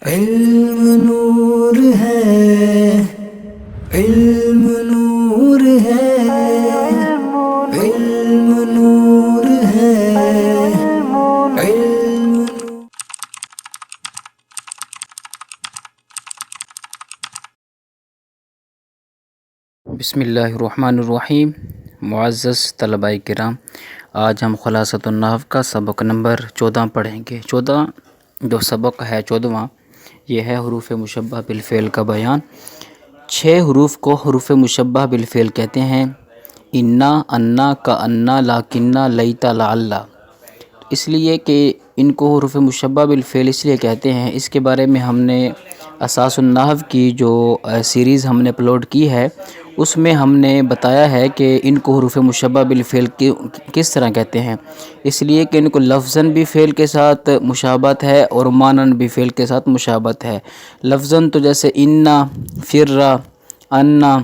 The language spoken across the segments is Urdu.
علم نور ہے، علم نور ہے، علم نور ہے، علم بسم اللہ الرحمن الرحیم۔ معزز طلباء کرام، آج ہم خلاصۃ النحو کا سبق نمبر 14 پڑھیں گے۔ 14 جو سبق ہے 14واں، یہ ہے حروف مشبہ بالفعل کا بیان۔ 6 حروف کو حروف مشبہ بالفعل کہتے ہیں: انا، انا، کانا، لاکنہ، لیتا، لعل۔ اس لیے کہ ان کو حروف مشبہ بالفعل اس لیے کہتے ہیں، اس کے بارے میں ہم نے اساس النحو کی جو سیریز ہم نے اپلوڈ کی ہے، اس میں ہم نے بتایا ہے کہ ان کو حروف مشبہ بالفعل کس طرح کہتے ہیں۔ اس لیے کہ ان کو لفظاً بھی فعل کے ساتھ مشابہت ہے اور معناً بھی فعل کے ساتھ مشابہت ہے۔ لفظاً تو جیسے انا، فرا، انا،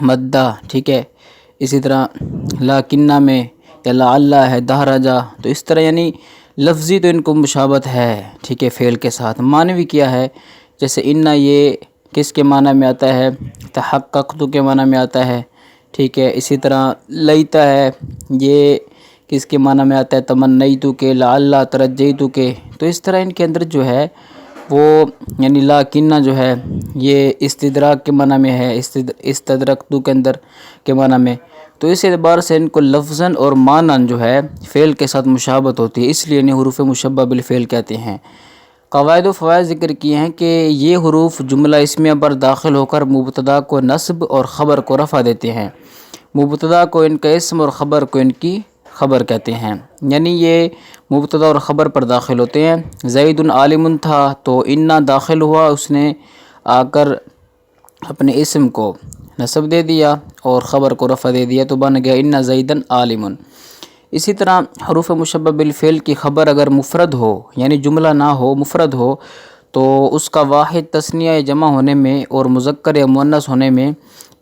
مدہ، ٹھیک ہے، اسی طرح لاکنہ میں یا لعل ہے، دہرجہ، تو اس طرح یعنی لفظی تو ان کو مشابہت ہے، ٹھیک ہے، فعل کے ساتھ۔ معنوی کیا ہے؟ جیسے انا یہ کس کے معنی میں آتا ہے؟ تحققت کے معنی میں آتا ہے، ٹھیک ہے۔ اسی طرح لیتا ہے، یہ کس کے معنی میں آتا ہے؟ تمنیت کے، لعل، ترجیت کے۔ تو اس طرح ان کے اندر جو ہے وہ یعنی لاکنہ جو ہے یہ استدراک کے معنی میں ہے، استدرکت کے اندر کے معنی میں۔ تو اس اعتبار سے ان کو لفظاً اور معناً جو ہے فعل کے ساتھ مشابہت ہوتی ہے، اس لیے انہیں حروف مشبہ بالفعل کہتے ہیں۔ قواعد و فوائد ذکر کیے ہیں کہ یہ حروف جملہ اسمیہ پر داخل ہو کر مبتدا کو نصب اور خبر کو رفع دیتے ہیں۔ مبتدا کو ان کا اسم اور خبر کو ان کی خبر کہتے ہیں، یعنی یہ مبتدا اور خبر پر داخل ہوتے ہیں۔ زید عالم تھا تو انا داخل ہوا، اس نے آ کر اپنے اسم کو نصب دے دیا اور خبر کو رفع دے دیا، تو بن گیا انا زیدن عالم۔ اسی طرح حروف مشبہ بالفعل کی خبر اگر مفرد ہو، یعنی جملہ نہ ہو، مفرد ہو، تو اس کا واحد تثنیہ یا جمع ہونے میں اور مذکر یا مؤنث ہونے میں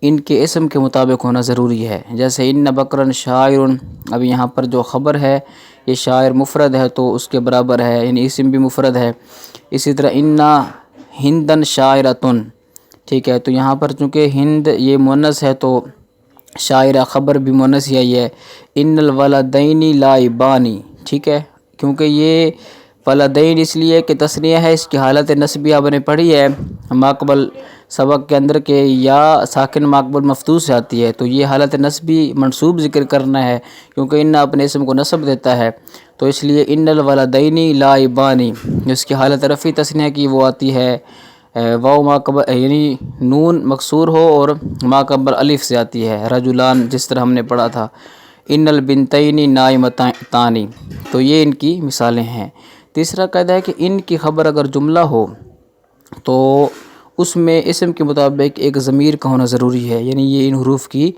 ان کے اسم کے مطابق ہونا ضروری ہے۔ جیسے ان بکرن شاعر، اب یہاں پر جو خبر ہے یہ شاعر مفرد ہے تو اس کے برابر ہے، یعنی اسم بھی مفرد ہے۔ اسی طرح انا ہندن شاعرتن، ٹھیک ہے، تو یہاں پر چونکہ ہند یہ مؤنث ہے تو شاعرہ خبر بھی مؤنث ہی ہے۔ ان الولدین لائبانی، ٹھیک ہے، کیونکہ یہ ولدین اس لیے کہ تثنیہ ہے، اس کی حالت نسبی آپ نے پڑھی ہے ماقبل سبق کے اندر کہ یا ساکن ماقبل مفتوح سے آتی ہے، تو یہ حالت نسبی منصوب ذکر کرنا ہے کیونکہ ان اپنے اسم کو نصب دیتا ہے، تو اس لیے ان الولدین لائبانی جس کی حالت رفعی تثنیہ کی وہ آتی ہے واو ماقبل یعنی نون مکسور ہو اور ماقبل الف سے آتی ہے، رجلان جس طرح ہم نے پڑھا تھا۔ ان البنتین نائمتان، تو یہ ان کی مثالیں ہیں۔ تیسرا قاعدہ ہے کہ ان کی خبر اگر جملہ ہو تو اس میں اسم کے مطابق ایک ضمیر کا ہونا ضروری ہے، یعنی یہ ان حروف کی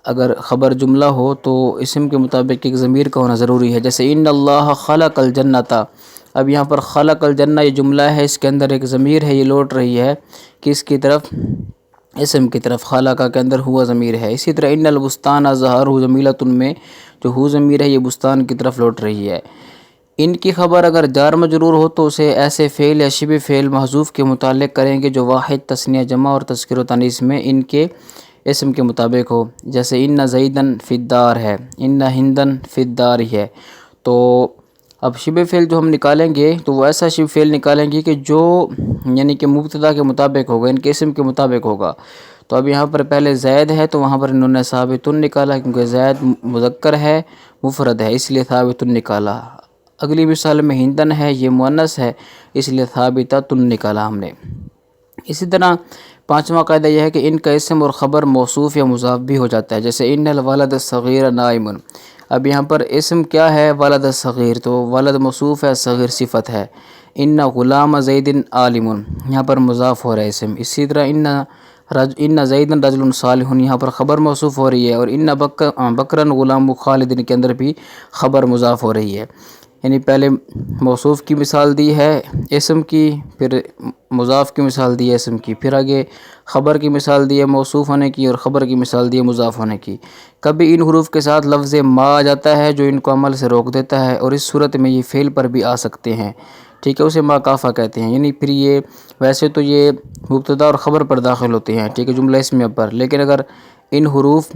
اگر خبر جملہ ہو تو اسم کے مطابق ایک ضمیر کا ہونا ضروری ہے۔ جیسے ان اللہ خلق الجنۃ، اب یہاں پر خلق الجنہ یہ جملہ ہے، اس کے اندر ایک ضمیر ہے، یہ لوٹ رہی ہے کس کی طرف؟ اسم کی طرف، خلقہ کے اندر ہوا ضمیر ہے۔ اسی طرح ان البستان ظہرہ جمیلۃ میں جو ہو ضمیر ہے یہ بستان کی طرف لوٹ رہی ہے۔ ان کی خبر اگر جار مجرور ہو تو اسے ایسے فعل یا شبہ فعل محذوف کے متعلق کریں گے جو واحد تثنیہ جمع اور تذکیر و تانیث میں ان کے اسم کے مطابق ہو۔ جیسے ان زیدن فی الدار ہے، ان ہندن فی الدار ہی ہے۔ تو اب شبہ فعل جو ہم نکالیں گے تو وہ ایسا شبہ فعل نکالیں گے کہ جو یعنی کہ مبتدا کے مطابق ہوگا، ان کے اسم کے مطابق ہوگا۔ تو اب یہاں پر پہلے زید ہے تو وہاں پر انہوں نے ثابتن نکالا کیونکہ زید مذکر ہے، مفرد ہے، اس لیے ثابتن نکالا۔ اگلی مثال میں ہندن ہے، یہ مؤنث ہے، اس لیے ثابتۃن نکالا ہم نے۔ اسی طرح پانچواں قاعدہ یہ ہے کہ ان کا اسم اور خبر موصوف یا مضاف بھی ہو جاتا ہے۔ جیسے ان الولد الصغیر نائم، اب یہاں پر اسم کیا ہے؟ ولد الصغیر، تو ولد موصوف ہے، صغیر صفت ہے۔ ان غلام زید عالم، یہاں پر مضاف ہو رہا ہے اسم۔ اسی طرح ان زید رجل صالح، یہاں پر خبر موصوف ہو رہی ہے، اور ان بکرن غلام خالد کے اندر بھی خبر مضاف ہو رہی ہے، یعنی پہلے موصوف کی مثال دی ہے اسم کی، پھر مضاف کی مثال دی ہے اسم کی، پھر آگے خبر کی مثال دی ہے موصوف ہونے کی، اور خبر کی مثال دی ہے مضاف ہونے کی۔ کبھی ان حروف کے ساتھ لفظ ما آ جاتا ہے جو ان کو عمل سے روک دیتا ہے، اور اس صورت میں یہ فعل پر بھی آ سکتے ہیں، ٹھیک ہے، اسے ما کافہ کہتے ہیں. یعنی پھر یہ ویسے تو یہ مبتدا اور خبر پر داخل ہوتے ہیں، ٹھیک ہے، جملہ اسمیہ پر، لیکن اگر ان حروف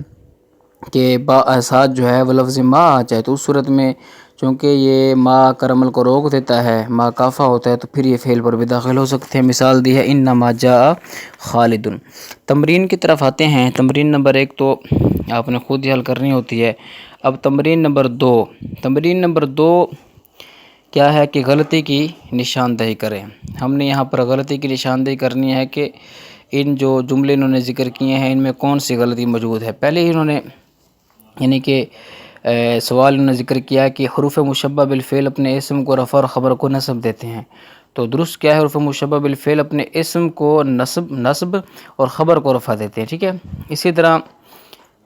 کے ساتھ جو ہے وہ لفظ ما آ جائے تو اس صورت میں چونکہ یہ ما کر عمل کو روک دیتا ہے، ما کافہ ہوتا ہے، تو پھر یہ فعل پر بھی داخل ہو سکتے ہیں. مثال دی ہے انما جاء خالد. تمرین کی طرف آتے ہیں. تمرین نمبر 1 تو آپ نے خود ہی حل کرنی ہوتی ہے. اب تمرین نمبر 2. تمرین نمبر 2 کیا ہے کہ غلطی کی نشاندہی کریں. ہم نے یہاں پر غلطی کی نشاندہی کرنی ہے کہ ان جو جملے انہوں نے ذکر کیے ہیں ان میں کون سی غلطی موجود ہے. پہلے ہی انہوں نے یعنی کہ سوال انہوں نے ذکر کیا کہ حروف مشبہ بالفعل اپنے اسم کو رفع اور خبر کو نصب دیتے ہیں. تو درست کیا ہے؟ حروف مشبہ بالفعل اپنے اسم کو نصب اور خبر کو رفع دیتے ہیں. ٹھیک ہے، اسی طرح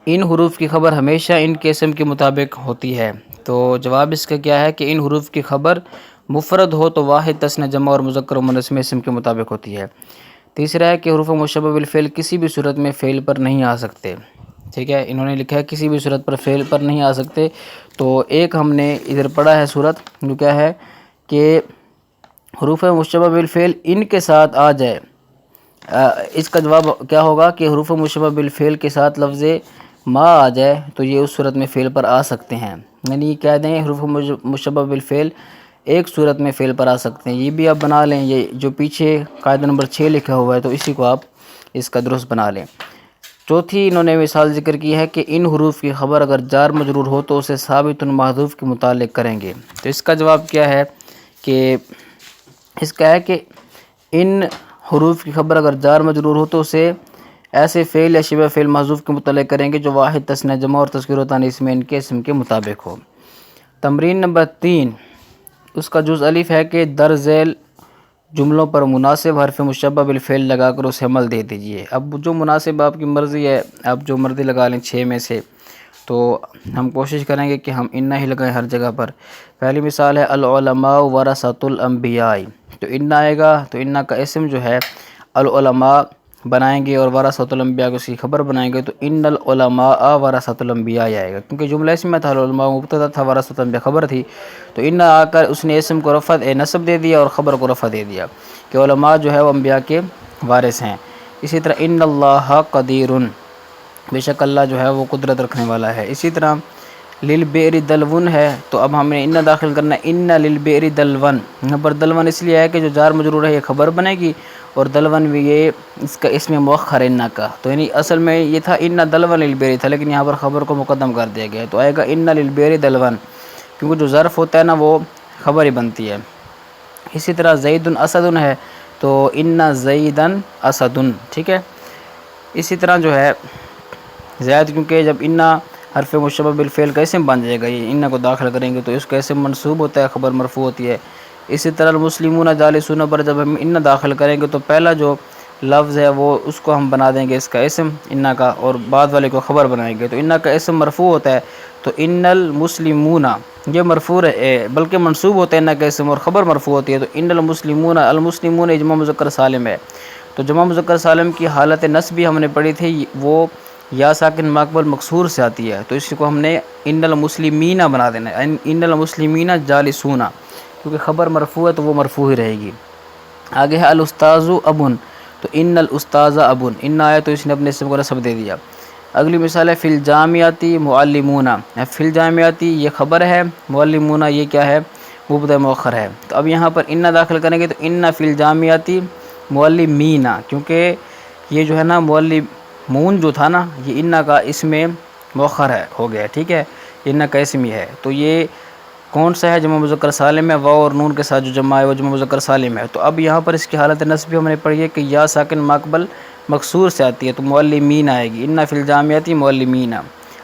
ان حروف کی خبر ہمیشہ ان کے اسم کے مطابق ہوتی ہے. تو جواب اس کا کیا ہے کہ ان حروف کی خبر مفرد ہو تو واحد، تثنیہ، جمع اور مذکر و مؤنث میں اسم کے مطابق ہوتی ہے. تیسرا ہے کہ حروف مشبہ بالفعل کسی بھی صورت میں فعل پر نہیں آ سکتے. ٹھیک ہے، انہوں نے لکھا ہے کسی بھی صورت پر فعل پر نہیں آ سکتے. تو ایک ہم نے ادھر پڑھا ہے صورت جو کیا ہے کہ حروف مشبہ بالفعل ان کے ساتھ آ جائے. اس کا جواب کیا ہوگا کہ حروف مشبہ بالفعل کے ساتھ لفظ ما آ جائے تو یہ اس صورت میں فعل پر آ سکتے ہیں. یعنی کہہ دیں حروف مشبہ بالفعل ایک صورت میں فعل پر آ سکتے ہیں. یہ بھی آپ بنا لیں، یہ جو پیچھے قاعدہ نمبر 6 لکھا ہوا ہے تو اسی کو آپ اس کا درست بنا لیں. چوتھی انہوں نے مثال ذکر کی ہے کہ ان حروف کی خبر اگر جار مجرور ہو تو اسے ثابت محذوف کے متعلق کریں گے. تو اس کا جواب کیا ہے کہ اس کا ہے کہ ان حروف کی خبر اگر جار مجرور ہو تو اسے ایسے فعل یا شبہ فعل محذوف کے متعلق کریں گے جو واحد، تثنیہ، جمع اور تذکیر و تانیث میں ان کے اسم کے مطابق ہو. تمرین نمبر 3 اس کا جز الف ہے کہ در ذیل جملوں پر مناسب حرف مشبہ بالفعل لگا کر اسے عمل دے دیجئے. اب جو مناسب آپ کی مرضی ہے، آپ جو مرضی لگا لیں 6 میں سے. تو ہم کوشش کریں گے کہ ہم انّا ہی لگائیں ہر جگہ پر. پہلی مثال ہے العلماء ورثۃ الانبیاء. تو انّا آئے گا تو انّا کا اسم جو ہے العلماء بنائیں گے اور ورثۃ الانبیاء کو اس کی خبر بنائیں گے تو ان العلماء ورثۃ الانبیاء آئے گا، کیونکہ جملہ اسم میں تھا، العلماء مبتدا تھا، ورثۃ الانبیاء خبر تھی. تو انّا آ کر اس نے اسم کو نصب دے دیا اور خبر کو رفع دے دیا کہ علماء جو ہے وہ انبیاء کے وارث ہیں. اسی طرح ان اللہ قدیر، بے شک اللہ جو ہے وہ قدرت رکھنے والا ہے. اسی طرح للبئر دلون ہے تو اب ہم نے ان داخل کرنا ہے، ان للبئر دلون. یہاں پر دلون اس لیے ہے کہ جو جار مجرور ہے یہ خبر بنے گی اور دلون بھی یہ اس کا اسم مؤخر ہے ان کا. تو یعنی اصل میں یہ تھا ان دلون للبئر تھا، لیکن یہاں پر خبر کو مقدم کر دیا گیا تو آئے گا ان للبئر دلون، کیونکہ جو ظرف ہوتا ہے نا وہ خبر ہی بنتی ہے. اسی طرح زید اسد ہے تو ان زیدن اسد. ٹھیک ہے، اسی طرح جو ہے زید، کیونکہ جب ان حرف مشبہ بالفعل کا اسم بن جائے گا، یہ ان کو داخل کریں گے تو اس کا اسم منصوب ہوتا ہے، خبر مرفوع ہوتی ہے. اسی طرح المسلمون جالسون پر جب ہم ان داخل کریں گے تو پہلا جو لفظ ہے وہ اس کو ہم بنا دیں گے اس کا اسم ان کا، اور بعد والے کو خبر بنائیں گے تو ان کا اسم مرفوع ہوتا ہے. تو ان المسلمون یہ مرفوع ہے، بلکہ منصوب ہوتا ہے ان کا اسم اور خبر مرفوع ہوتی ہے. تو ان المسلمون، المسلمون جمع مذکر سالم ہے. تو جمع مذکر سالم کی حالت نصب بھی ہم نے پڑھی تھی، وہ یا ساکن ماقبل مکسور سے آتی ہے. تو اس کو ہم نے ان المسلمین بنا دینا ہے، ان المسلمین جالسون، کیونکہ خبر مرفوع ہے تو وہ مرفوع ہی رہے گی. آگے ہے الاستاذ ابن، تو ان الاستاذ ابن، ان آیا تو اس نے اپنے اسم کو نصب دے دیا. اگلی مثال ہے فی الجامعاتی معلمون. فی الجامعاتی یہ خبر ہے، معلمون یہ کیا ہے؟ مبتدا مؤخر ہے. تو اب یہاں پر ان داخل کریں گے تو ان فی الجامعاتی معلمین، کیونکہ یہ جو ہے نا معلمون جو تھا نا یہ ان کا اسم مؤخر ہے ہو گیا. ٹھیک ہے، ان کا اسم ہی ہے. تو یہ کون سا ہے؟ جمع مذکر سالم ہے، واو اور نون کے ساتھ جو جمع ہے وہ جمع مذکر سالم ہے. تو اب یہاں پر اس کی حالت نصب بھی ہم نے پڑھی ہے کہ یا ساکن ماقبل مکسور سے آتی ہے تو معلمین آئے گی، ان فی الجامعاتی معلمین.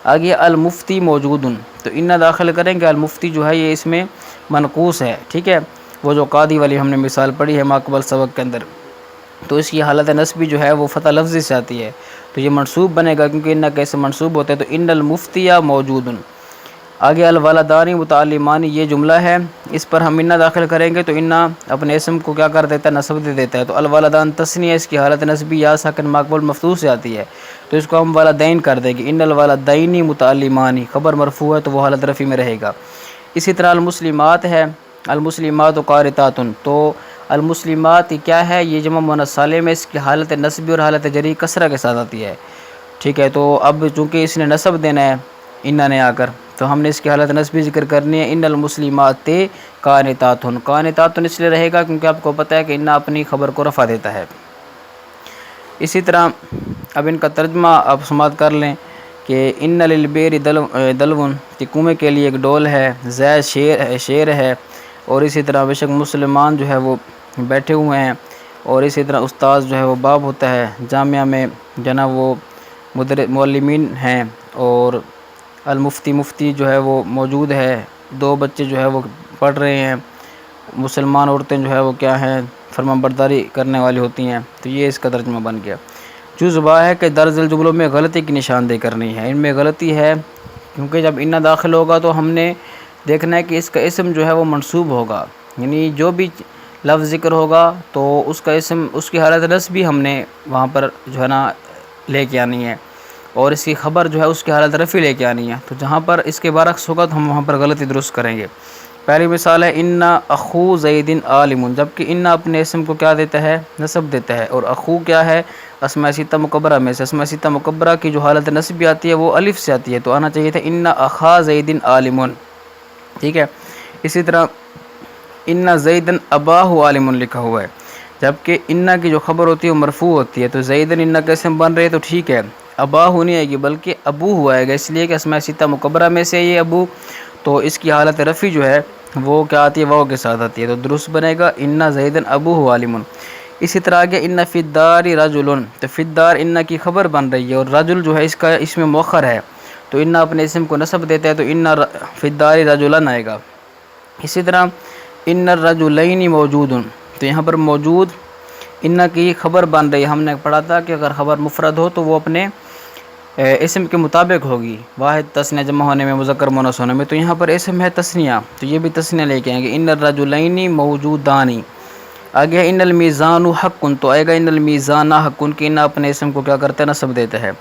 آگے المفتی موجود، تو ان داخل کریں گے. المفتی جو ہے یہ اس میں منقوص ہے. ٹھیک ہے، وہ جو قاضی والی ہم نے مثال پڑھی ہے ماقبل سبق کے اندر، تو اس کی حالت نصبی جو ہے وہ فتح لفظی سے آتی ہے تو یہ منصوب بنے گا کیونکہ ان کیسے منصوب ہوتا ہے. تو ان المفتی موجود. آگے الولدانی متعلمان یہ جملہ ہے، اس پر ہم ان داخل کریں گے تو ان اپنے اسم کو کیا کر دیتا ہے؟ نصب دے دیتا ہے. تو الولدان تثنیہ، اس کی حالت نصبی یا ساکن ماقبل مفتوح سے آتی ہے تو اس کو ہم والدین کر دیں گے. ان الولدین متعلمان، خبر مرفوع ہے تو وہ حالت رفع میں رہے گا. اسی طرح المسلمات ہے المسلمات و قارتاتن، تو المسلمات کیا ہے، یہ جمع مؤنث سالم ہے، اس کی حالت نصبی اور حالت جری کسرہ کے ساتھ آتی ہے، ٹھیک ہے۔ تو اب چونکہ اس نے نصب دینا ہے انہ نے آ کر، تو ہم نے اس کی حالت نصبی ذکر کرنی ہے، ان المسلمات قانتاتن، قانتاتن اس لیے رہے گا کیونکہ آپ کو پتہ ہے کہ انہ اپنی خبر کو رفع دیتا ہے۔ اسی طرح اب ان کا ترجمہ آپ سماعت کر لیں کہ ان للبیر دلون، کہ کنویں کے لیے ایک ڈول ہے، زید شیر ہے، اور اسی طرح بے شک مسلمان جو ہے وہ بیٹھے ہوئے ہیں، اور اسی طرح استاذ جو ہے وہ باب ہوتا ہے جامعہ میں جناب، وہ معلمین ہیں، اور المفتی مفتی جو ہے وہ موجود ہے، دو بچے جو ہے وہ پڑھ رہے ہیں، مسلمان عورتیں جو ہے وہ کیا ہیں، فرما برداری کرنے والی ہوتی ہیں۔ تو یہ اس کا ترجمہ بن گیا۔ جو زبا ہے کہ درج الجملوں میں غلطی کی نشاندہی کرنی ہے، ان میں غلطی ہے کیونکہ جب انہ داخل ہوگا تو ہم نے دیکھنا ہے کہ اس کا اسم جو ہے وہ منصوب ہوگا، یعنی جو بھی لفظ ذکر ہوگا تو اس کا اسم، اس کی حالت نصبی ہم نے وہاں پر جو ہے نا لے کے آنی ہے، اور اس کی خبر جو ہے اس کی حالت رفع لے کے آنی ہے۔ تو جہاں پر اس کے برعکس ہوگا تو ہم وہاں پر غلطی درست کریں گے۔ پہلی مثال ہے ان اخو زید عالم، جبکہ ان اپنے اسم کو کیا دیتا ہے، نصب دیتا ہے، اور اخو کیا ہے، اسماء ستہ مکبرہ میں سے، اسماء ستہ مکبرہ کی جو حالت نصبی آتی ہے وہ الف سے آتی ہے، تو آنا چاہیے تھا ان اخا زید عالم، ٹھیک ہے۔ اسی طرح ان زیدن اباہ عالم لکھا ہوا ہے، جبکہ ان کی جو خبر ہوتی ہے وہ مرفوع ہوتی ہے، تو زیدن ان کا اسم بن رہے تو ٹھیک ہے، اباہ نہیں آئے گی بلکہ ابو ہوا آئے گا، اس لیے کہ اسماء ستہ مکبرہ میں سے یہ ابو، تو اس کی حالت رفع جو ہے وہ کیا آتی ہے، واو کے ساتھ آتی ہے، تو درست بنے گا ان زیدن ابوہ عالم۔ اسی طرح آگے ان فی الدار رجل، تو فی الدار ان کی خبر بن رہی ہے، اور رجل جو ہے اس کا اسم مؤخر ہے، تو ان اپنے اسم کو نصب دیتا ہے، تو ان فی الدار رجلن آئے گا۔ اسی طرح ان الرجلین موجود، تو یہاں پر موجود ان کی خبر بن رہی ہے، ہم نے پڑھا تھا کہ اگر خبر مفرد ہو تو وہ اپنے اسم کے مطابق ہوگی، واحد تثنیہ جمع ہونے میں، مذکر مؤنث ہونے میں، تو یہاں پر اسم ہے تثنیہ، تو یہ بھی تثنیہ لے کے آئیں گے، ان الرجلین موجودان۔ آگے ان المیزان حق، تو آئے گا ان المیزان حق، کہ ان اپنے اسم کو کیا کرتا ہے، نصب دیتا ہے۔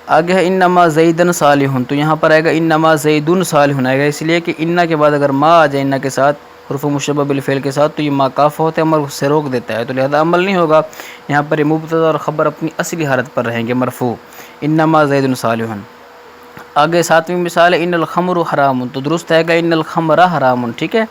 آگے ہے انما زیدن صالح، تو یہاں پر آئے گا انما زیدن صالح آئے گا، اس لیے کہ ان کے بعد اگر ما آ جائے ان کے ساتھ، حرف مشبہ بالفعل کے ساتھ، تو یہ ما کاف ہوتا ہے، عمل اس سے روک دیتا ہے، تو لہذا عمل نہیں ہوگا، یہاں پر یہ مبتدا اور خبر اپنی اصلی حالت پر رہیں گے، مرفوع انما زید صالح۔ آگے ساتویں مثال ہے ان الخمر حرام، تو درست ہے گا ان الخمر حرام، ٹھیک ہے،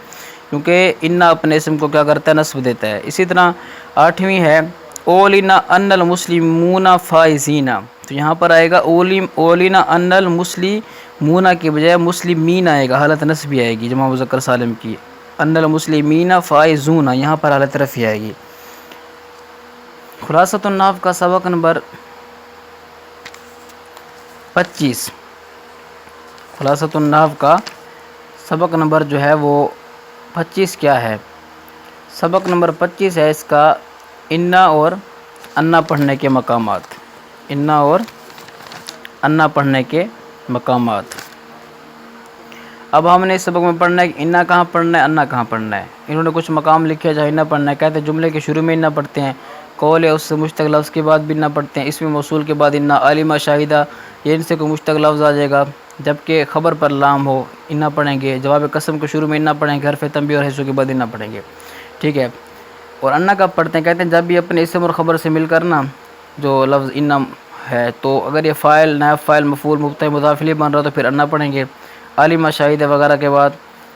کیونکہ ان اپنے اسم کو کیا کرتا ہے، نصب دیتا ہے۔ اسی طرح آٹھویں ہے اولینا ان المسلمون فائزین، تو یہاں پر آئے گا اولینا ان المسلمون کی بجائے مسلمین آئے گا، حالت نصبی آئے گی جمع مذکر سالم کی، ان المسلمین فائزون، یہاں پر حالت رفع آئے گی۔ خلاصۃ النحو کا سبق نمبر 25، خلاصۃ النحو کا سبق نمبر جو ہے وہ 25 کیا ہے، سبق نمبر 25 ہے اس کا انا اور انا پڑھنے کے مقامات، انا اور انا پڑھنے کے مقامات۔ اب ہم نے اس سبق میں پڑھنا ہے کہ انا کہاں پڑھنا ہے، انا کہاں پڑھنا ہے، انہوں نے کچھ مقام لکھے جہاں انا پڑھنا ہے، کہتے ہیں جملے کے شروع میں انا پڑھتے ہیں، قول ہے اس سے مشتق لفظ کے بعد بھی انا پڑھتے ہیں، اسم موصول کے بعد انا، عالمہ شاہدہ یہ ان سے کوئی مشتق لفظ آ جائے گا، جبکہ خبر پر لام ہو انا پڑھیں گے، جواب قسم کے شروع میں انا پڑھیں گے، حرف تنبیہ اور حصوں کے بعد انا پڑھیں گے، ٹھیک ہے۔ اور انا کب پڑھتے ہیں، کہتے ہیں جب بھی اپنے اسم اور خبر سے مل کر نا جو لفظ انا ہے، تو اگر یہ فاعل نائب فاعل مفعول مبتدا مضاف الیہ بن رہا تو پھر انا پڑھیں گے، عالمہ شاہدہ وغیرہ کے بعد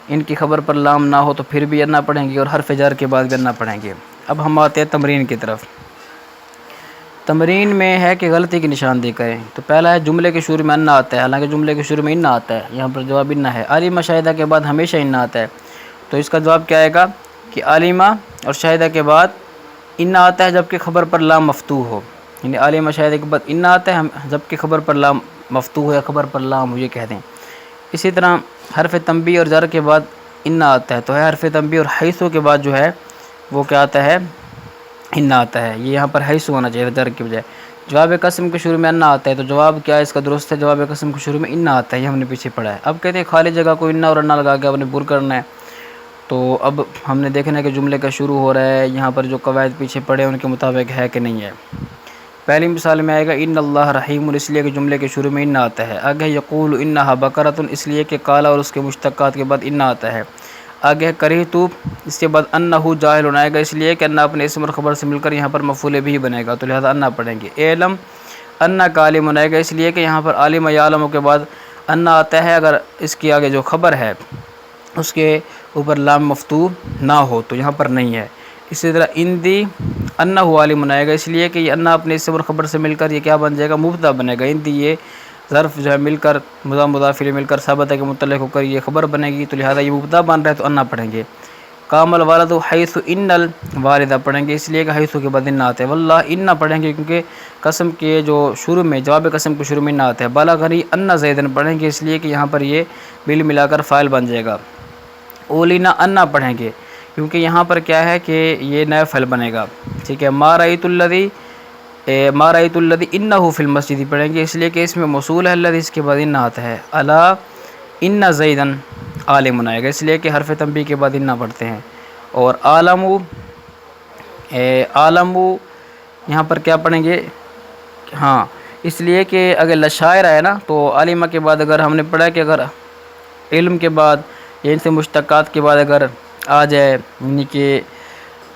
ان کی خبر پر لام نہ ہو تو پھر بھی انا پڑھیں گے، اور حرف جر کے بعد بھی انا پڑھیں گے۔ اب ہم آتے ہیں تمرین کی طرف۔ تمرین میں ہے کہ غلطی کی نشاندہی کریں، تو پہلا ہے جملے کے شروع میں انا آتا ہے، حالانکہ جملے کے شروع میں انا آتا ہے، یہاں پر جواب انا ہے، عالمہ شاہدہ کے بعد ہمیشہ انا آتا ہے، تو اس کا جواب کیا آئے گا کہ عالمہ اور شاہدہ کے بعد انا آتا ہے جبکہ خبر پر لام مفتوح ہو، یعنی عالمہ شاہدہ کے بعد انا آتا ہے جبکہ خبر پر لام مفتوح ہو یا خبر پر لام ہو، یہ کہہ دیں۔ اسی طرح حرف تنبیہ اور جر کے بعد انا آتا ہے، تو ہے حرف تنبیہ اور حیثو کے بعد جو ہے وہ کیا آتا ہے، انا آتا ہے، یہ یہاں پر حیثو ہونا چاہیے جر کے بجائے۔ جواب قسم کے شروع میں انا آتا ہے، تو جواب کیا ہے اس کا درست ہے، جواب قسم کے شروع میں انا آتا ہے، یہ ہم نے پیچھے پڑھا ہے۔ اب کہتے ہیں خالی جگہ کو انا اور انا لگا کے آپ نے پر کرنا ہے، تو اب ہم نے دیکھنا ہے کہ جملے کا شروع ہو رہا ہے، یہاں پر جو قواعد پیچھے پڑھے ان کے مطابق ہے کہ نہیں ہے۔ پہلی مثال میں آئے گا ان اللہ رحیم، اس لیے کہ جملے کے شروع میں انا آتا ہے۔ آگے یقول انہا بقرۃ، اس لیے کہ کالا اور اس کے مشتقات کے بعد انا آتا ہے۔ آگے کری تو اس کے بعد انہو جاہل آئے گا، اس لیے کہ انہ اپنے اسم اور خبر سے مل کر یہاں پر مفعول بھی بنے گا، تو لہذا انہ پڑھیں گے۔ علم انہ کا عالم آئے گا، اس لیے کہ یہاں پر عالم یعلم کے بعد انہ آتا ہے، اگر اس کی آگے جو خبر ہے اس کے اوپر لام مفتوح نہ ہو تو یہاں پر نہیں ہے۔ اسی طرح اندی انہ عالم آئے گا، اس لیے کہ یہ انہ اپنے اسم اور خبر سے مل کر یہ کیا بن جائے گا، مبتدا بنے گا۔ اندی یہ ظرف جو ہے مل کر مضاف مضاف الیہ مل کر ثابت ہے کہ متعلق ہو کر یہ خبر بنے گی، تو لہذا یہ مبتدا بن رہا ہے تو انہ پڑھیں گے۔ قام الوالد حیث ان الوالدہ پڑھیں گے، اس لیے کہ حیث کے بعد ان آتے ہیں۔ واللہ ان پڑھیں گے کیونکہ قسم کے جو شروع میں جواب قسم کے شروع میں ان آتے ہیں۔ بلغنی ان زیدن پڑھیں گے، اس لیے کہ یہاں پر یہ بل ملا کر فاعل بن جائے گا۔ اولینا ان پڑھیں گے کیونکہ یہاں پر کیا ہے کہ یہ نیا فعل بنے گا، ٹھیک ہے۔ ما رأیت الذی انہ فی المسجد پڑھیں گے، اس لیے کہ اس میں موصول ہے الذی، اس کے بعد ان آتا ہے۔ الا ان زیدن عالم آئے گا، اس لیے کہ حرف تنبیہ کے بعد ان پڑھتے ہیں۔ اور عالم یہاں پر کیا پڑھیں گے، ہاں اس لیے کہ اگر لشاعر آئے نا تو عالمہ کے بعد اگر ہم نے پڑھا کہ اگر علم کے بعد یا ان سے مشتقات کے بعد اگر آ جائے یعنی کہ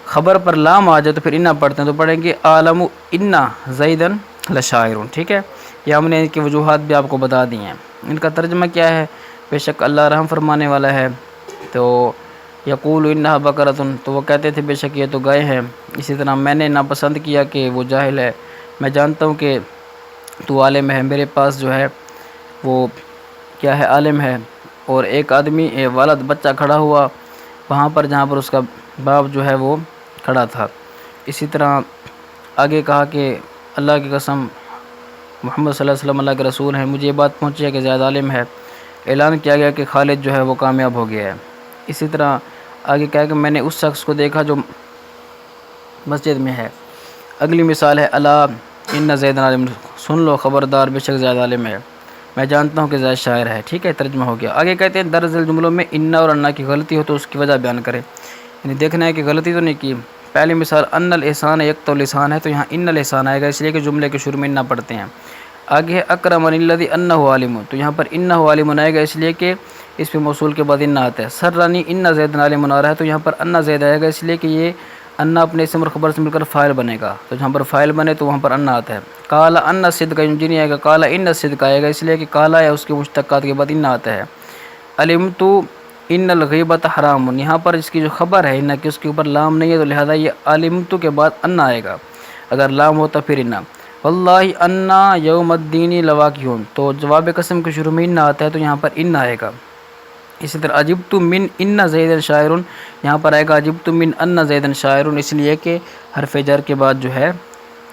خبر پر لام آ جائے تو پھر انہ پڑھتے ہیں، تو پڑھیں گے عالم انہ زیدن لشاعر، ٹھیک ہے۔ یہ ہم نے ان کی وجوہات بھی آپ کو بتا دی ہیں۔ ان کا ترجمہ کیا ہے، بے شک اللہ رحم فرمانے والا ہے۔ تو یقول انہا بقرۃ، تو وہ کہتے تھے بے شک یہ تو گائے ہیں۔ اسی طرح میں نے ناپسند کیا کہ وہ جاہل ہے، میں جانتا ہوں کہ تو عالم ہے، میرے پاس جو ہے وہ کیا ہے، عالم ہے۔ اور ایک آدمی والد بچہ کھڑا ہوا وہاں پر جہاں پر اس کا باپ جو ہے وہ کھڑا تھا۔ اسی طرح آگے کہا کہ اللہ کی قسم محمد صلی اللہ علیہ وسلم اللہ کے رسول ہیں، مجھے یہ بات پہنچی ہے کہ زیادہ عالم ہے۔ اعلان کیا گیا کہ خالد جو ہے وہ کامیاب ہو گیا ہے۔ اسی طرح آگے کہا کہ میں نے اس شخص کو دیکھا جو مسجد میں ہے۔ اگلی مثال ہے الا ان زید عالم، سن لو خبردار بے شک زیادہ عالم ہے، میں جانتا ہوں کہ زید شاعر ہے، ٹھیک ہے، ترجمہ ہو گیا۔ آگے کہتے ہیں درج جملوں میں ان اور انا کی غلطی ہو تو اس کی وجہ بیان کرے، یعنی دیکھنا ہے کہ غلطی تو نہیں کی۔ پہلی مثال ان الاحسان یک تو لسان ہے، تو یہاں ان الاحسان آئے گا، اس لیے کہ جملے کے شروع میں انہ پڑھتے ہیں۔ آگے ہے اکرمن الذی انہ عالم، تو یہاں پر انہ عالم آئے گا، اس لیے کہ اس پہ موصول کے بعد انہ آتا ہے۔ سرنی ان زید عالم آ رہا ہے، تو یہاں پر انہ زید آئے گا، اس لیے کہ یہ انہ اپنے اسم اور خبر سے مل کر فاعل بنے گا، تو جہاں پر فاعل بنے تو وہاں پر انہ آتا ہے۔ قال ان صدق انجینی آئے گا، قال ان صدق آئے گا، اس لیے کہ قال یا اس کے مشتقات کے بعد انہ آتا ہے۔ علمت ان الغیبۃ حرام، یہاں پر اس کی جو خبر ہے انہ کی اس کے اوپر لام نہیں ہے، تو لہذا یہ علمت کے بعد انہ آئے گا، اگر لام ہوتا پھر انہ۔ واللہ انا یوم الدین لواقع، تو جواب قسم کے شروع میں انہ آتا ہے تو یہاں پر انہ آئے گا۔ اسی طرح عجبت من ان زید شاعر، یہاں پر آئے گا عجبت من ان زید شاعر، اس لیے کہ حرف جر کے بعد جو ہے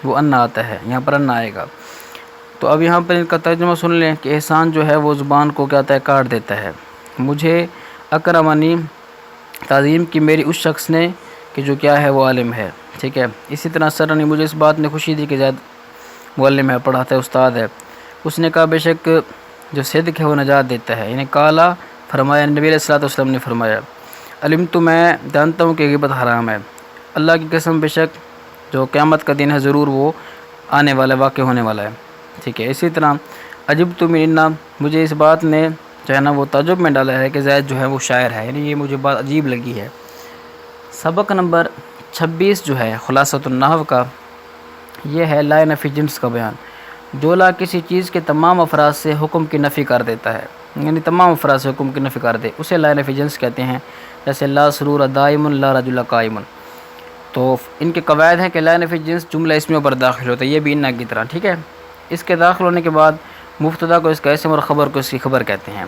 وہ انہ آتا ہے، یہاں پر انہ آئے گا۔ تو اب یہاں پر ان کا ترجمہ سن لیں کہ احسان جو ہے وہ زبان کو کیا ہوتا ہے، کاٹ دیتا ہے۔ مجھے اکرمنی تعظیم کی میری اس شخص نے کہ جو کیا ہے وہ عالم ہے، ٹھیک ہے۔ اسی طرح سرنی، مجھے اس بات نے خوشی دی کہ زید معلم ہے، پڑھاتا ہے، استاد ہے۔ اس نے کہا بے شک جو صدق ہے وہ نجات دیتا ہے، یعنی کالا فرمایا، نبی علیہ الصلوۃ والسلام نے فرمایا۔ علمت، میں جانتا ہوں کہ غیبت حرام ہے، اللہ کی قسم بے شک جو قیامت کا دن ہے ضرور وہ آنے والا ہے، واقع ہونے والا ہے، ٹھیک ہے۔ اسی طرح عجبت من انہ، مجھے اس بات نے جو ہے نا وہ تعجب میں ڈالا ہے کہ زید جو ہے وہ شاعر ہے، یعنی یہ مجھے بات عجیب لگی ہے۔ سبق نمبر 26 جو ہے خلاصۃ النحو کا، یہ ہے لا نفی جنس کا بیان۔ جو لا کسی چیز کے تمام افراد سے حکم کی نفی کر دیتا ہے، یعنی تمام افراد سے حکم کی نفی کر دے، اسے لا نفی جنس کہتے ہیں۔ جیسے لا سرور دائم، لا رجل قائم، تو ان کے قواعد ہیں کہ لا نفی جنس جملہ اسمیوں پر داخل ہوتا ہے، یہ بھی انہ کی طرح، ٹھیک ہے۔ اس کے داخل ہونے کے بعد مبتدا کو اس کا اسم اور خبر کو اس کی خبر کہتے ہیں،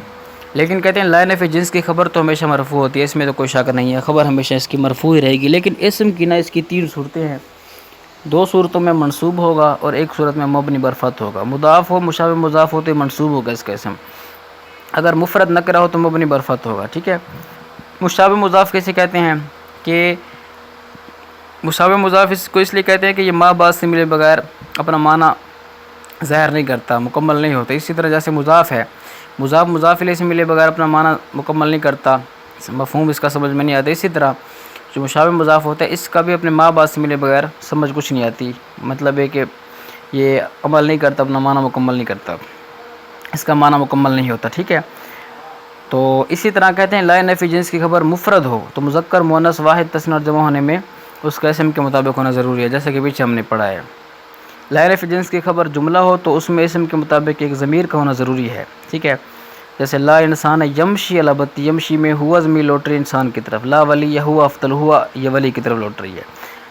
لیکن کہتے ہیں لا نفی جنس کی خبر تو ہمیشہ مرفوع ہوتی ہے، اس میں تو کوئی شک نہیں ہے، خبر ہمیشہ اس کی مرفوع ہی رہے گی، لیکن اسم کی نہ اس کی 3 صورتیں ہیں، 2 صورتوں میں منصوب ہوگا اور 1 صورت میں مبنی برفت ہوگا۔ مضاف ہو، مشابہ مضاف ہو تو منصوب ہوگا اس کا اسم، اگر مفرد نکرہ ہو تو مبنی برفت ہوگا، ٹھیک ہے۔ مشابہ مضاف کیسے کہتے ہیں کہ مشابہ مضاف اس کو اس لیے کہتے ہیں کہ یہ ما بعد سے ملے بغیر اپنا معنی ظاہر نہیں کرتا، مکمل نہیں ہوتا۔ اسی طرح جیسے مضاف ہے، مضاف مضاف الیہ سے ملے بغیر اپنا معنی مکمل نہیں کرتا، مفہوم اس کا سمجھ میں نہیں آتا۔ اسی طرح جو مشابہ مضاف ہوتا ہے اس کا بھی اپنے ما بعد سے ملے بغیر سمجھ کچھ نہیں آتی، مطلب ہے کہ یہ عمل نہیں کرتا، اپنا معنی مکمل نہیں کرتا، اس کا معنی مکمل نہیں ہوتا، ٹھیک ہے۔ تو اسی طرح کہتے ہیں لا نفی جنس کی خبر مفرد ہو تو مذکر مؤنث واحد تثنیہ اور جمع ہونے میں اس کا اسم کے مطابق ہونا ضروری ہے، جیسے کہ پیچھے ہم نے پڑھا ہے۔ لا نفی جنس کی خبر جملہ ہو تو اس میں اسم کے مطابق ایک ضمیر کا ہونا ضروری ہے، ٹھیک ہے، جیسے لا انسان یمشی علی بطی، یمشی میں ہوا ضمیر لوٹ رہی انسان کی طرف، لا ولی ہوا افضل، ہوا یہ ولی کی طرف لوٹ رہی ہے۔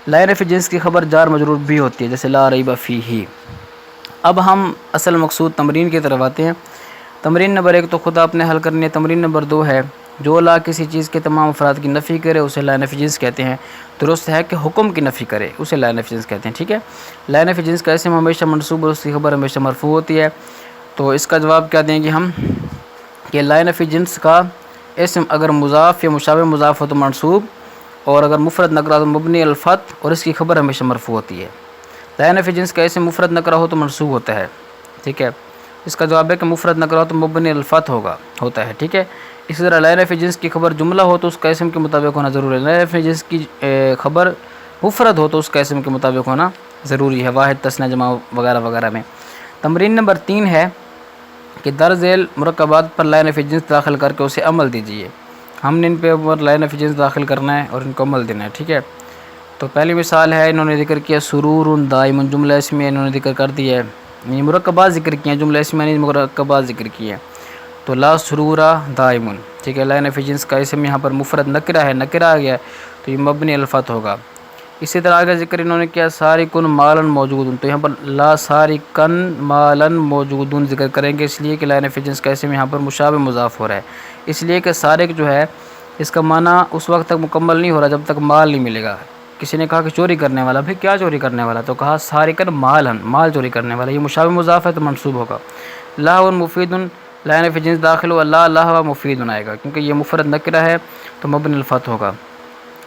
لا نفی جنس کی خبر جار مجرور بھی ہوتی ہے، جیسے لا ریب فیہ۔ اب ہم اصل مقصود تمرین کی طرف آتے ہیں۔ تمرین نمبر 1 تو خود آپ نے حل کرنی ہے۔ تمرین نمبر 2 ہے جو لا کسی چیز کے تمام افراد کی نفی کرے اسے لا نفی جنس کہتے ہیں۔ درست ہے کہ حکم کی نفی کرے اسے لا نفی جنس کہتے ہیں، ٹھیک ہے۔ لا نفی جنس کا اسم ہمیشہ منصوب اور اس کی خبر ہمیشہ مرفوع ہوتی ہے۔ تو اس کا جواب کیا دیں گے ہم کہ لا نفی جنس کا اسم اگر مضاف یا مشابہ مضاف ہو تو منصوب، اور اگر مفرد نکرہ تو مبنی الفتح، اور اس کی خبر ہمیشہ مرفوع ہوتی ہے۔ لا نفی جنس کا اسم مفرد نکرہ ہو تو منصوب ہوتا ہے، ٹھیک ہے۔ اس کا جواب ہے کہ مفرد نکرہ ہو تو مبنی الفتح ہوتا ہے، ٹھیک ہے۔ اسی طرح لا نفی جنس کی خبر جملہ ہو تو اس کا اسم کے مطابق ہونا ضروری ہے۔ لا نفی جنس کی خبر مفرد ہو تو اس کا اسم کے مطابق ہونا ضروری ہے، واحد تثنیہ جمع وغیرہ وغیرہ میں۔ تمرین نمبر 3 ہے کہ درج ذیل مرکبات پر لا نفی جنس داخل کر کے اسے عمل دیجیے۔ ہم نے ان پہ لا نفی جنس داخل کرنا ہے اور ان کو عمل دینا ہے، ٹھیک ہے۔ تو پہلی مثال ہے انہوں نے ذکر کیا سرور دائم، جملہ اسمیہ انہوں نے ذکر کر دیا ہے، یعنی مرکبات ذکر کیے ہیں، جملہ اسمیہ نہیں مرکبات ذکر کیے ہیں۔ تو لا سرورا دائم، ٹھیک ہے۔ لا نفی جنس کا اسم یہاں پر مفرد نکرہ ہے، نکرہ آ گیا تو یہ مبنی الفتح ہوگا۔ اسی طرح آگے ذکر انہوں نے کیا سارقن مالن موجودن، تو یہاں پر لا سارقن مالن موجودن ذکر کریں گے، اس لیے کہ لا نفی جنس کا اسم یہاں پر مشابہ مضاف ہو رہا ہے، اس لیے کہ سارق جو ہے اس کا معنی اس وقت تک مکمل نہیں ہو رہا جب تک مال نہیں ملے گا۔ کسی نے کہا کہ چوری کرنے والا، بھئی کیا چوری کرنے والا، تو کہا سارقن مالن، مال چوری کرنے والا، یہ مشابہ مضاف ہے تو منصوب ہوگا۔ لاہو مفید، لا نفی جنس داخل ہوا، لا لاہو مفید آئے گا کیونکہ یہ مفرد نکرہ ہے تو مبنی الفتح ہوگا۔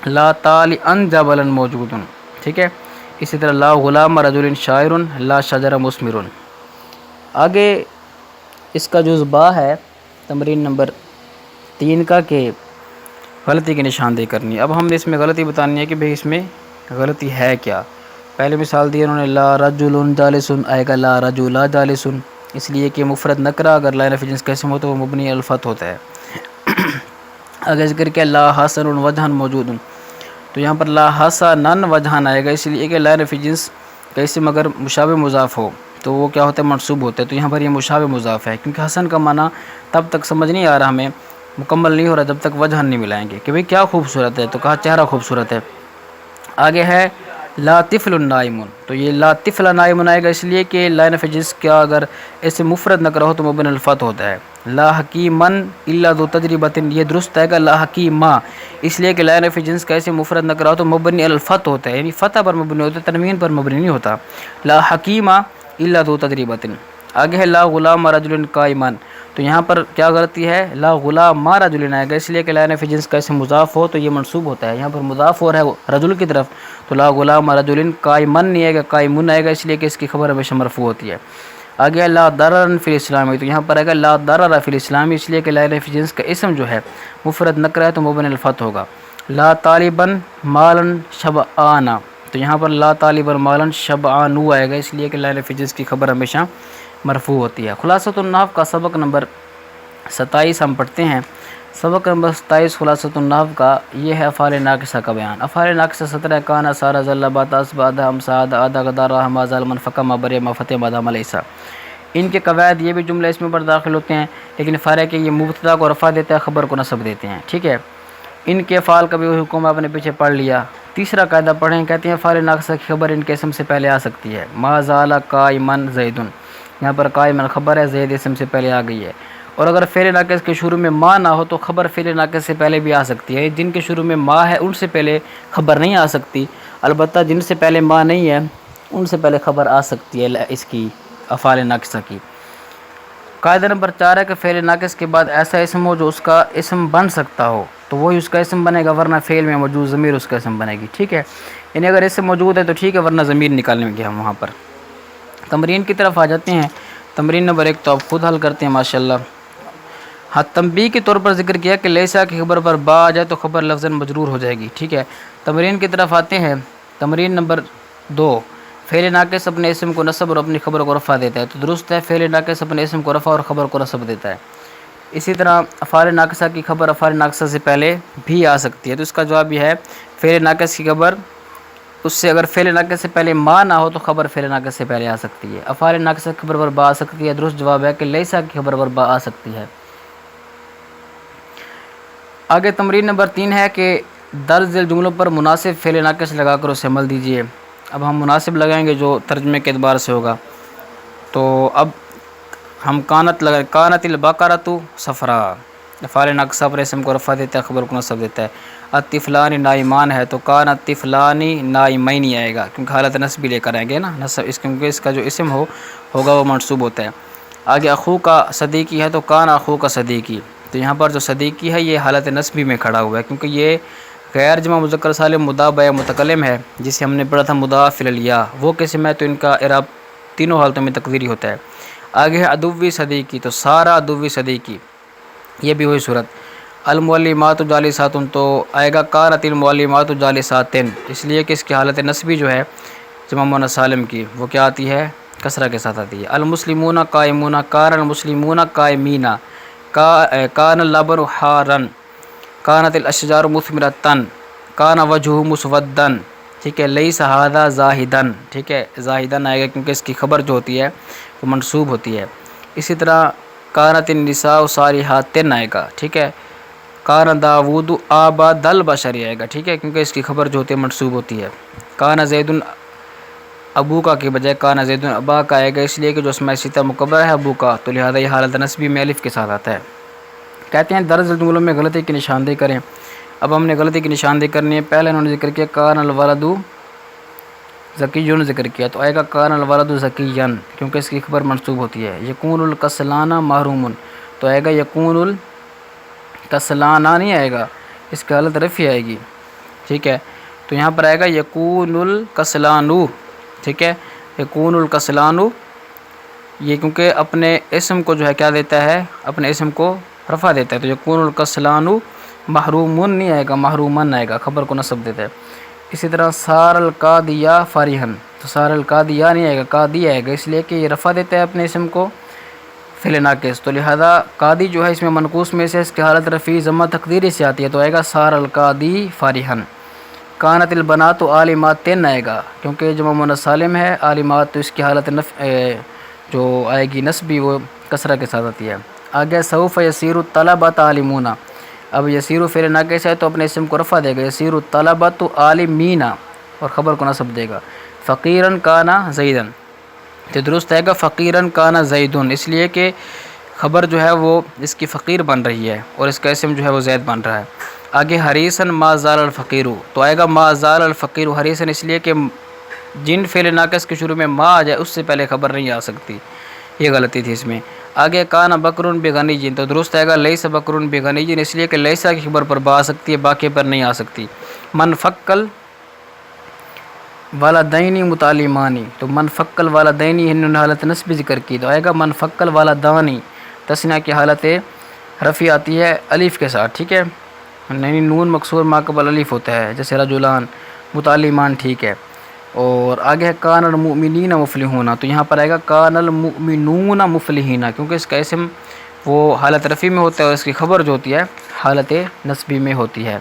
لا طالع جبل موجود، ٹھیک ہے۔ اسی طرح لا غلام رجل شاعر، لا شجر مثمر۔ آگے اس کا جز با ہے تمرین نمبر 3 کا کہ غلطی کی نشاندہی کرنی ہے۔ اب ہم نے اس میں غلطی بتانی ہے کہ بھئی اس میں غلطی ہے کیا۔ پہلے مثال دی انہوں نے لا رجل جالس آئے گا لا رجل جالس، اس لیے کہ مفرد نکرہ اگر لا نفی جنس کا اسم ہو تو وہ مبنی الفتح ہوتا ہے۔ اگر ذکر کیا لا حسن وجہن موجود، تو یہاں پر لا حسنن وجہن آئے گا، اس لیے کہ لا نفی جنس کا اسم اگر مشابہ مضاف ہو تو وہ کیا ہوتا ہے منصوب ہوتا ہے، تو یہاں پر یہ مشابہ مضاف ہے کیونکہ حسن کا معنی تب تک سمجھ نہیں آ رہا ہمیں، مکمل نہیں ہو رہا جب تک وجہن نہیں ملائیں گے کہ بھئی کیا خوبصورت ہے، تو کہا چہرہ خوبصورت ہے۔ آگے ہے لا طفل نائم، تو یہ لا طفل نائم آئے گا اس لیے کہ لا نفی جنس کا اگر اسم مفرد نکرہ ہو تو مبنی الفتح ہوتا ہے۔ لا حکیمن الا ذو تجربۃ، یہ درست ہے گا لا حکیمہ، اس لیے کہ لا نفی جنس کا اسم مفرد نکرہ ہو تو مبنی الفتح ہوتا ہے، یعنی فتح پر مبنی ہوتا ہے، تنوین پر مبنی نہیں ہوتا۔ لا حکیمہ الا ذو تجربۃ۔ آگے ہے لا غلام رجل قائمن، تو یہاں پر کیا غلطی ہے لا غلام رجل آئے گا، اس لیے کہ لا نفی جنس کا اسم مضاف ہو تو یہ منصوب ہوتا ہے، یہاں پر مضاف ہو رہا ہے رجل کی طرف، تو لا غلام رجل قائمن نہیں آئے گا، قائمن آئے گا، اس لیے کہ اس کی خبر ہمیشہ مرفوع ہوتی ہے۔ آگے لا ضرر فی الاسلام، تو یہاں پر آئے گا لا ضرر فی الاسلام، اس لیے کہ لا نفی جنس کا اسم جو ہے مفرد نکرہ ہے تو مبنی الفتح ہوگا۔ لا طالبن مالن شبعان، تو یہاں پر لا طالبن مالن شبعان آئے گا، اس لیے کہ لا نفی جنس کی خبر ہمیشہ مرفوع ہوتی ہے۔ خلاصۃ النحو کا سبق نمبر 27 ہم پڑھتے ہیں۔ سبق نمبر 27 خلاصۃ النحو کا یہ ہے افعال ناقصہ کا بیان۔ افعال ناقصہ 17 کانا سارا ذل بات اسباد امساد آدھا غدارہ ہما ظالمن فقہ ما بری ما فتح مادام علیسا۔ ان کے قواعد یہ بھی جملہ اس میں پر داخل ہوتے ہیں، لیکن فرق ہے کہ یہ مبتدا کو رفع دیتا ہے، خبر کو نصب دیتے ہیں، ٹھیک ہے۔ ان کے افعال کا بھی حکم آپ نے پیچھے پڑھ لیا۔ تیسرا قاعدہ پڑھیں، کہتے ہیں افعال ناقصہ کی خبر ان کے اسم سے پہلے آ سکتی ہے۔ ما زال قائمن زیدن، یہاں پر قائمن خبر ہے، زید اسم سے پہلے آ گئی ہے۔ اور اگر فعل ناقص کے شروع میں ما نہ ہو تو خبر فعل ناقص سے پہلے بھی آ سکتی ہے۔ جن کے شروع میں ما ہے ان سے پہلے خبر نہیں آ سکتی، البتہ جن سے پہلے ما نہیں ہے ان سے پہلے خبر آ سکتی ہے اس کی افعال ناقصہ کی۔ قاعدہ نمبر 4 ہے کہ فعل ناقص کے بعد ایسا اسم ہو جو اس کا اسم بن سکتا ہو تو وہی اس کا اسم بنے گا، ورنہ فعل میں موجود ضمیر اس کا اسم بنے گی، ٹھیک ہے۔ یعنی اگر اسم موجود ہے تو ٹھیک ہے، ورنہ ضمیر نکالیں گے ہم وہاں پر۔ تمرین کی طرف آ جاتے ہیں۔ تمرین نمبر 1 تو آپ خود حل کرتے ہیں ماشاءاللہ۔ ہاں تنبیہ کے طور پر ذکر کیا کہ لیسا کی خبر پر با آ جائے تو خبر لفظاً مجرور ہو جائے گی، ٹھیک ہے۔ تمرین کی طرف آتے ہیں۔ تمرین نمبر 2، فعل ناقص اپنے اسم کو نصب اور اپنی خبر کو رفع دیتا ہے، تو درست ہے فعل ناقص اپنے اسم کو رفع اور خبر کو نصب دیتا ہے۔ اسی طرح افعال ناقصہ کی خبر افعال ناقصہ سے پہلے بھی آ سکتی ہے، تو اس کا جواب یہ ہے فعل ناقص کی خبر اس سے اگر فعل ناقص سے پہلے ما نہ ہو تو خبر فعل ناقص سے پہلے آ سکتی ہے۔ افعال ناقصہ کی خبر پر با آ سکتی ہے، درست جواب ہے کہ لیسا کی خبر پر با آ سکتی ہے۔ آگے تمرین نمبر 3 ہے کہ درج ذیل جملوں پر مناسب فعل ناقص لگا کر اسے عمل دیجیے۔ اب ہم مناسب لگائیں گے جو ترجمے کے اعتبار سے ہوگا، تو اب ہم کانت لگائیں، کانت البقرۃ صفرا، افعال ناقصہ پر اسم کو رفع دیتا ہے، خبر کو نصب دیتا ہے۔ الطفلان نائمان ہے تو کان الطفلان نائمین آئے گا، کیونکہ حالت نصبی لے کر آئیں گے نا، نصب اس کیونکہ اس کا جو اسم ہوگا وہ منصوب ہوتا ہے۔ آگے اخو کا صدیقی ہے تو کان اخو کا صدیقی، تو یہاں پر جو صدیقی ہے یہ حالت نصبی میں کھڑا ہوا ہے، کیونکہ یہ غیر جمع مذکر سالم مضاف یا متکلم ہے جسے ہم نے پڑھا تھا مضاف الیہ، وہ قسم ہے تو ان کا اعراب تینوں حالتوں میں تقدیری ہوتا ہے۔ آگے ہے عدوی صدیقی تو سارا عدوی صدیقی، یہ بھی وہی صورت۔ المعلمات جالسات تو آئے گا کانت المعلمات جالسات، اس لیے کہ اس کی حالت نصبی جو ہے جمع مؤنث سالم کی وہ کیا آتی ہے؟ کسرہ کے ساتھ آتی ہے۔ المسلمون قائمون کان المسلمون قائمین، کان اللبن حارا، کانت الاشجار مثمرۃ، کان وجہہ مسودًا، ٹھیک ہے۔ لیس ھذا زاہدًا، ٹھیک ہے، زاہدًا آئے گا کیونکہ اس کی خبر جو ہوتی ہے وہ منصوب ہوتی ہے۔ اسی طرح کانت النساء صالحات آئے گا، ٹھیک ہے۔ کان داود آباد البشر آئے گا، ٹھیک ہے، کیونکہ اس کی خبر جو ہوتی ہے منصوب ہوتی ہے۔ کان زید ابو کا کے بجائے کان زید ابا کا آئے گا، اس لیے کہ جو اسماء ستہ مکبر ہے ابو کا، تو لہذا یہ حالت نصبی میں الف کے ساتھ آتا ہے۔ کہتے ہیں درج ذیل جملوں میں غلطی کی نشاندہی کریں۔ اب ہم نے غلطی کی نشاندہی کرنی ہے۔ پہلے انہوں نے ذکر کیا کان الولد ذکیٌ ذکر کیا، تو آئے گا کان الولد ذکیًا، کیونکہ اس کی خبر منصوب ہوتی ہے۔ یکون الکسلان محروم، تو آئے گا یکون الکسلان نہیں آئے گا، اس کی حالت رفع آئے گی، ٹھیک ہے۔ تو یہاں پر آئے گا یکون الکسلان، ٹھیک ہے، یکون الکسلان، یہ کیونکہ اپنے اسم کو جو ہے کیا دیتا ہے؟ اپنے اسم کو رفع دیتا ہے، تو یکون الکسلان محرومن نہیں آئے گا، محرومن آئے گا، خبر کو نصب دیتا ہے۔ اسی طرح سار القادیہ فارحن، تو سار القادیہ نہیں آئے گا، قادی آئے گا، اس لیے کہ یہ رفع دیتا ہے اپنے اسم کو فعل ناقص، تو لہذا قادی جو ہے اس میں منقوص میں سے اس کی حالت رفع ضمہ تقدیری سے آتی ہے، تو آئے گا سار القادی فارحن۔ کانت البنات عالمات آئے گا، کیونکہ جمع مؤنث سالم ہے، عالمات، تو اس کی حالت جو آئے گی نصبی وہ کسرہ کے ساتھ آتی ہے۔ آگے سوف یسیر الطلبۃ عالمون، اب یسیر فعل ناقص ہے تو اپنے اسم کو رفع دے گا، یسیر الطلبۃ عالمین، اور خبر کو نصب دے گا۔ فقیراً کان زیداً، تو درست آئے گا فقیراً کان زیدٌ، اس لیے کہ خبر جو ہے وہ اس کی فقیر بن رہی ہے اور اس کا اسم جو ہے وہ زید بن رہا ہے۔ آگے حریصاً ما زال الفقیر، تو آئے گا ما زال الفقیر حریصاً، اس لیے کہ جن فعل ناقص کے شروع میں ما آ جائے اس سے پہلے خبر نہیں آ سکتی، یہ غلطی تھی اس میں۔ آگے کان بکر بغنی، تو درست آئے گا لیس بکر بغنی، اس لیے کہ لیسا کی خبر پر با آ سکتی ہے، باقی پر نہیں آ سکتی۔ من فکل والدین متعلمانی، تو من فکل والدین انہوں نے حالت نصب ذکر کی، تو آئے گا من فکل والدانی، تثنیہ کی حالت رفع آتی ہے الف کے ساتھ، ٹھیک ہے، یعنی نون مکسور ما قبل الف ہوتا ہے، جیسے رجلان، متعلمان، ٹھیک ہے۔ اور آگے ہے کان المؤمنین مفلحون، تو یہاں پر آئے گا کان المؤمنون مفلحین، کیونکہ اس کا اسم وہ حالت رفع میں ہوتا ہے اور اس کی خبر جو ہوتی ہے حالت نصبی میں ہوتی ہے۔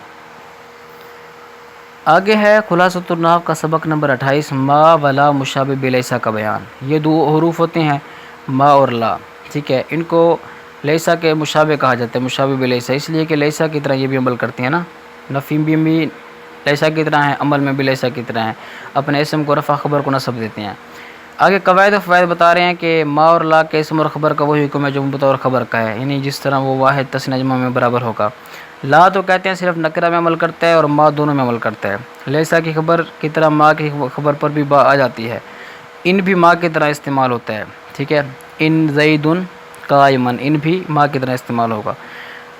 آگے ہے خلاصۃ النحو کا سبق نمبر 28، ما ولا مشابہ بلیسا کا بیان۔ یہ دو حروف ہوتے ہیں ما اور لا، ٹھیک ہے، ان کو لیسا کے مشابہ کہا جاتا ہے، مشابہ بلیسا، اس لیے کہ لیسا کی طرح یہ بھی عمل کرتے ہیں نا، نفی بھی لیسا کی طرح ہیں، عمل میں بھی لیسا کی طرح ہیں، اپنے اسم کو رفع خبر کو نصب دیتے ہیں۔ آگے قواعد و فوائد بتا رہے ہیں کہ ما اور لا کے اسم اور خبر کا وہی حکم ہے جو بطور خبر کا ہے، یعنی جس طرح وہ واحد تثنیہ جمع میں برابر ہوگا۔ لا تو کہتے ہیں صرف نکرہ میں عمل کرتا ہے اور ما دونوں میں عمل کرتا ہے۔ لیسا کی خبر کی طرح ما کی خبر پر بھی با آ جاتی ہے۔ ان بھی ما کی طرح استعمال ہوتا ہے، ٹھیک ہے، ان زید قائمن، ان بھی ما کی طرح استعمال ہوگا۔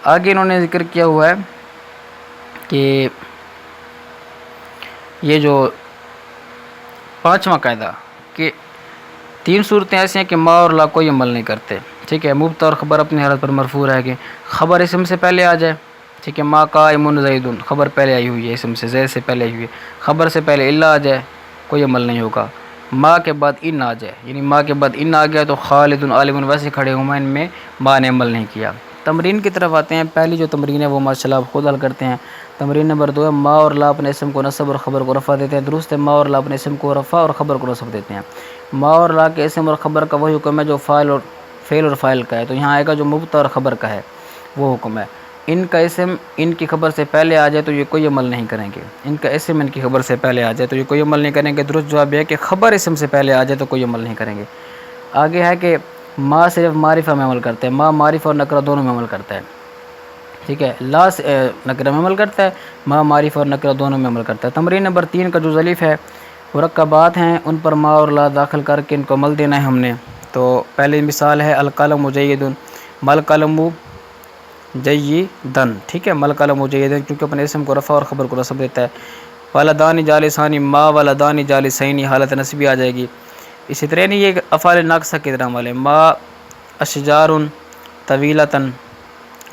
آگے انہوں نے ذکر کیا ہوا ہے کہ یہ جو پانچواں قاعدہ کہ 3 صورتیں ایسی ہیں کہ ما اور لا کوئی عمل نہیں کرتے، ٹھیک ہے، مبتدا اور خبر اپنی حالت پر مرفوع رہے گی، خبر اسم سے پہلے آ جائے، ٹھیک ہے، ما قائم زید، خبر پہلے آئی ہوئی ہے، اسم سے زید سے پہلے آئی ہوئی ہے، خبر سے پہلے الا آ جائے کوئی عمل نہیں ہوگا، ما کے بعد ان آ جائے، یعنی ما کے بعد ان آ گیا تو خالد عالم ویسے کھڑے ہوئے ان میں ما نے عمل نہیں کیا۔ تمرین کی طرف آتے ہیں۔ پہلی جو تمرین ہے وہ ماشاءاللہ آپ خود حل کرتے ہیں۔ تمرین نمبر 2 ہے ما اور لا اپنے اسم کو نصب اور خبر کو رفع دیتے ہیں۔ درست ہے، ما اور لا اپنے اسم کو رفع اور خبر کو نصب دیتے ہیں۔ ما اور لا کے اسم اور خبر کا وہی حکم ہے جو فعل اور فاعل کا ہے، تو یہاں آئے گا جو مبتدا اور خبر کا ہے وہ حکم ہے۔ ان کا اسم ان کی خبر سے پہلے آ جائے تو یہ کوئی عمل نہیں کریں گے۔ ان کا اسم ان کی خبر سے پہلے آ جائے تو یہ کوئی عمل نہیں کریں گے۔ درست جواب یہ ہے کہ خبر اسم سے پہلے آ جائے تو کوئی عمل نہیں کریں گے۔ آگے ہے کہ ما صرف معرفہ میں عمل کرتا ہے، ما معرفہ اور نکرہ دونوں میں عمل کرتا ہے، ٹھیک ہے۔ لا نکرہ میں عمل کرتا ہے، ما معرفہ اور نکرہ دونوں میں عمل کرتا ہے۔ تمرین نمبر 3 کا جو ضلیف ہے مرکبات ہیں ان پر ما اور لا داخل کر کے ان کو عمل دینا ہے ہم نے۔ تو پہلی مثال ہے القلم جید، مل قلم جیدن، ٹھیک ہے، مل قلم جیدن کیونکہ اپنے اسم کو رفع اور خبر کو نصب دیتا ہے۔ ولدان جالسانی، ما ولدان جالسین حالت نصبی آ جائے گی۔ اسی طرح نہیں یہ افعال ناقصہ کی طرح والے، ما اشجار طویلتن،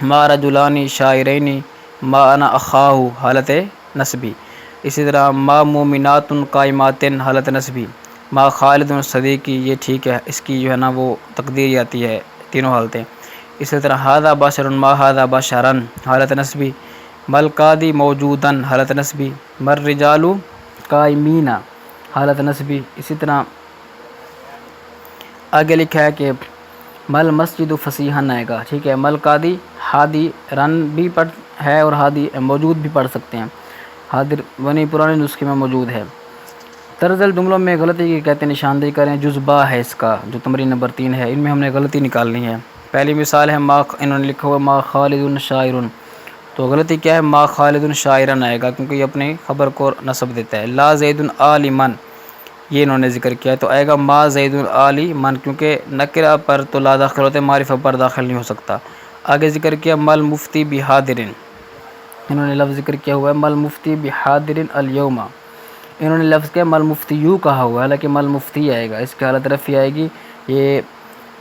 ما رجلان شاعرین، ما انا اخاہ حالت نصبی۔ اسی طرح ما مومنات قائمات حالت نصبی، ما خالد صدیقی، یہ ٹھیک ہے، اس کی جو ہے نا وہ تقدیر آتی ہے تینوں حالتیں۔ اسی طرح ھذا بشر، ما ھذا بشرا حالت نصبی، مل قاضی موجودن حالت نصبی، مر رجال قائمین حالت نصبی۔ اسی طرح آگے لکھا ہے کہ مل مسجد فصیحن آئے گا، ٹھیک ہے۔ مل قاضی حادی رن بھی پڑھ ہے اور حادی موجود بھی پڑھ سکتے ہیں، حاضر ونی پرانے نسخے میں موجود ہے۔ طرز الجملوں میں غلطی کی کہتے ہیں نشاندہی کریں، جزبہ ہے اس کا جو تمرین نمبر 3 ہے، ان میں ہم نے غلطی نکالنی ہے۔ پہلی مثال ہے ما، انہوں نے لکھا ہوا ما خالد شاعر، تو غلطی کیا ہے، ما خالد شاعرن آئے گا کیونکہ یہ اپنی خبر کو نصب دیتا ہے۔ لا زید عالمن، یہ انہوں نے ذکر کیا ہے تو آئے گا ما زید عالمن کیونکہ نکرہ پر تو لا داخل ہوتے، معرفہ پر داخل نہیں ہو سکتا۔ آگے ذکر کیا مل مفتی بحاضرن، انہوں نے لفظ ذکر کیا ہوا ہے مل مفتی بحاضرن الیوم، انہوں نے لفظ کیا مل مفتیو کہا ہوا ہے حالانکہ مل مفتی آئے گا، اس کی حالت رفع آئے گی۔ یہ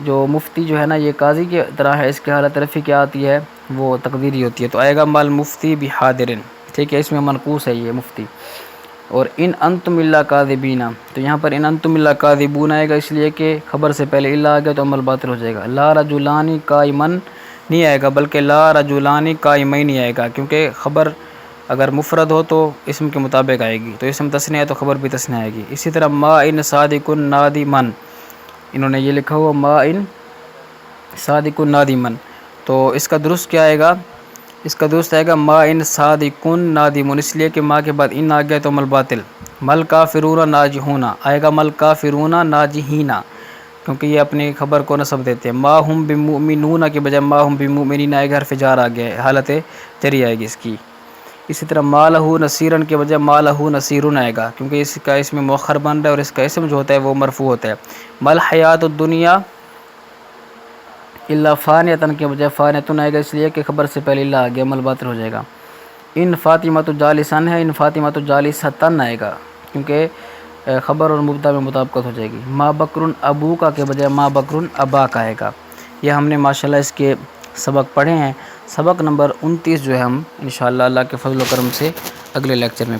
جو مفتی جو ہے نا یہ قاضی کی طرح ہے، اس کی حالت رفع کیا آتی ہے وہ تقدیری ہوتی ہے، تو آئے گا مل مفتی بحاضرن، ٹھیک ہے، اس میں منقوص ہے یہ مفتی۔ اور ان انتم الا کاذبین، تو یہاں پر ان انتم الا کاذبون آئے گا اس لیے کہ خبر سے پہلے الا آ گیا تو عمل باطل ہو جائے گا۔ لا رجلان قائمن نہیں آئے گا بلکہ لا رجلان قائمین نہیں آئے گا کیونکہ خبر اگر مفرد ہو تو اسم کے مطابق آئے گی، تو اسم تثنیہ ہے تو خبر بھی تثنیہ آئے گی۔ اسی طرح ما ان صادق نادمن، انہوں نے یہ لکھا ہوا ما ان صادق نادمن، تو اس کا درست کیا آئے گا، اس کا درست آئے گا ما ان صادق نادمن، اس لیے کہ ما کے بعد ان آ گیا تو عمل باطل۔ مل کافرون ناجحون آئے گا مل کافرون ناجحین کیونکہ یہ اپنی خبر کو نصب دیتے ہیں۔ ما ہم بمؤمنون کے بجائے ما ہم بمؤمنین آئے گا، حرف جار آ گیا ہے، حالت جری آئے گی اس کی۔ اسی طرح ما لہو نصیرن کے بجائے ما لہو نصیرن آئے گا کیونکہ اس کا اسم مؤخر بن رہا ہے اور اس کا اسم جو ہوتا ہے وہ مرفوع ہوتا ہے۔ مل حیات الدنیا الا فانیتن کے بجائے فانیتن آئے گا اس لیے کہ خبر سے پہلے الا آ گیا، عمل باطل ہو جائے گا۔ ان فاطمۃ جالسن ہے، ان فاطمۃ جالستن آئے گا کیونکہ خبر اور مبتدا میں مطابقت ہو جائے گی۔ ما بکر ابوکا کے بجائے ما بکر اباک آئے گا۔ یہ ہم نے ماشاءاللہ اس کے سبق پڑھے ہیں۔ سبق نمبر 29 جو ہے ہم انشاءاللہ اللہ کے فضل و کرم سے اگلے لیکچر میں